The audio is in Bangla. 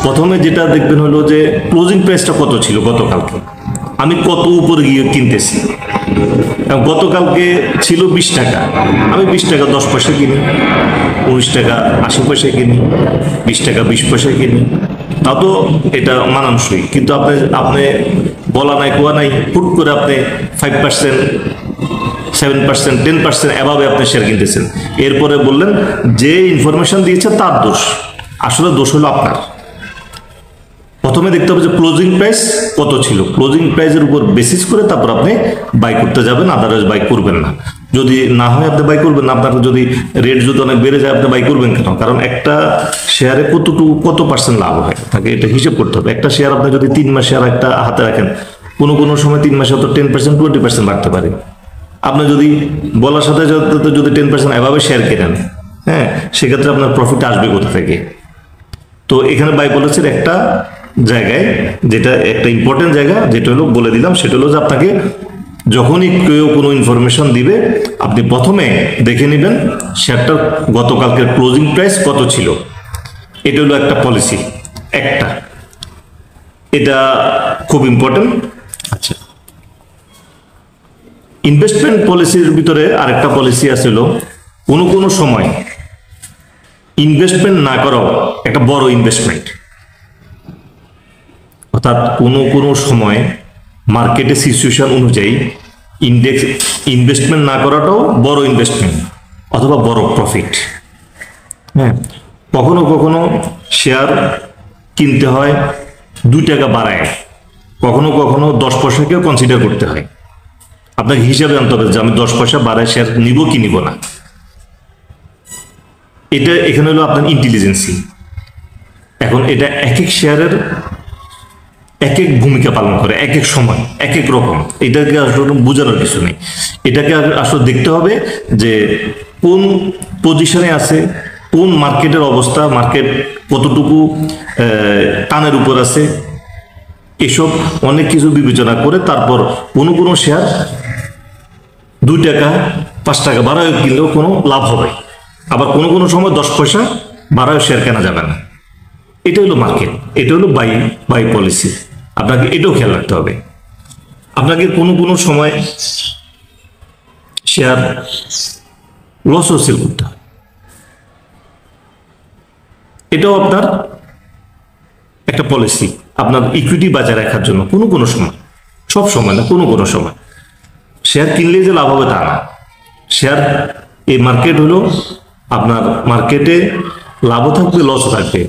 প্রথমে যেটা দেখবেন হলো যে ক্লোজিং প্রাইসটা কত ছিল গতকালকে, আমি কত উপরে গিয়ে কিনতেছি। গতকালকে ছিল 20 টাকা, আমি 20 টাকা 10 পয়সা কিনি, 19 টাকা 80 পয়সায় কিনি, 20 টাকা 20 পয়সায় কিনি, তা তো এটা মানানসই। কিন্তু আপনি আপনি বলা নাই কোয়া নাই, হুট করে আপনি 5%, 7%, 10% এভাবে আপনি শেয়ার কিনতেছেন। এরপরে বললেন যে ইনফরমেশন দিয়েছে তার দোষ, আসলে দোষ হলো আপনার। প্রথমে দেখতে হবে যে ক্লোজিং প্রাইস কত ছিল, ক্লোজিং প্রাইসের উপর বেসিস করে তারপর আপনি বাই করতে যাবেন, আদারওয়াইজ বাই করবেন না। যদি না হয় আপনি বাই করবেন না। আপনার যদি রেট যদি অনেক বেড়ে যায় আপনি বাই করবেন কেন? কারণ একটা শেয়ারে কত পার্সেন্ট লাভ হয় তাকে এটা হিসেব করতে হবে। একটা শেয়ার আপনি যদি 3 মাস শেয়ার একটা হাতে রাখেন, কোনো সময় 3 মাসে হয়তো 10%, 20% বাড়তে পারে। আপনি যদি বলার সাথে সাথে যদি 10% এভাবে শেয়ার কেনেন, হ্যাঁ, সেক্ষেত্রে আপনার প্রফিট আসবে কোথা থেকে? তো এখানে বাই বলেছেন একটা জায়গায়, যেটা একটা ইম্পর্টেন্ট জায়গা, যেটা হলো বলে দিলাম, সেটা হলো যে আপনাকে যখনই কেউ কোনো ইনফরমেশন দিবে আপনি প্রথমে দেখে নেবেন শেয়ারটার গতকালকের ক্লোজিং প্রাইস কত ছিল। এটা হলো একটা পলিসি, একটা, এটা খুব ইম্পর্টেন্ট। আচ্ছা, ইনভেস্টমেন্ট পলিসির ভিতরে আরেকটা পলিসি আছিল, কোনো সময় ইনভেস্টমেন্ট না করাও একটা বড় ইনভেস্টমেন্ট। অর্থাৎ কোনো সময় মার্কেটের সিচুয়েশন অনুযায়ী ইনভেস্টমেন্ট না করাটাও বড় ইনভেস্টমেন্ট অথবা বড় প্রফিট। হ্যাঁ, কখনো শেয়ার কিনতে হয় 2 টাকা বাড়ায়, কখনো 10 পয়সাকেও কনসিডার করতে হয়। আপনাকে হিসাবে আনতে হবে যে আমি 10 পয়সা বাড়ায় শেয়ার নিব কি নিব না। এটা এখানে হলো আপনার ইন্টেলিজেন্সি। এখন এটা এক এক শেয়ারের এক এক ভূমিকা পালন করে, এক এক সময় এক এক রকম। এটাকে আসলে বোঝানোর কিছু নেই। এটাকে আসলে দেখতে হবে যে কোন পজিশনে আছে, কোন মার্কেটের অবস্থা, মার্কেট কতটুকু টানের উপর আছে, এসব অনেক কিছু বিবেচনা করে তারপর কোনো শেয়ার 2 টাকা 5 টাকা বাড়ায় কিনলেও কোনো লাভ হবে, আবার কোনো সময় 10 পয়সা বাড়ায় শেয়ার কেনা যাবে না। এটা হলো মার্কেট, এটা হলো বাই পলিসি। আপনাকে এটাও খেয়াল রাখতে হবে। আপনাকে কোনো সময় শেয়ার লসও সেল করতে হয়, এটাও আপনার একটা পলিসি আপনার ইকুইটি বাজারে রাখার জন্য। কোনো সময়, সব সময় না, কোনো সময় শেয়ার কিনলেই যে লাভ হবে তা না। শেয়ার, এই মার্কেট হলো আপনার, মার্কেটে লাভও থাকবে লসও থাকবে।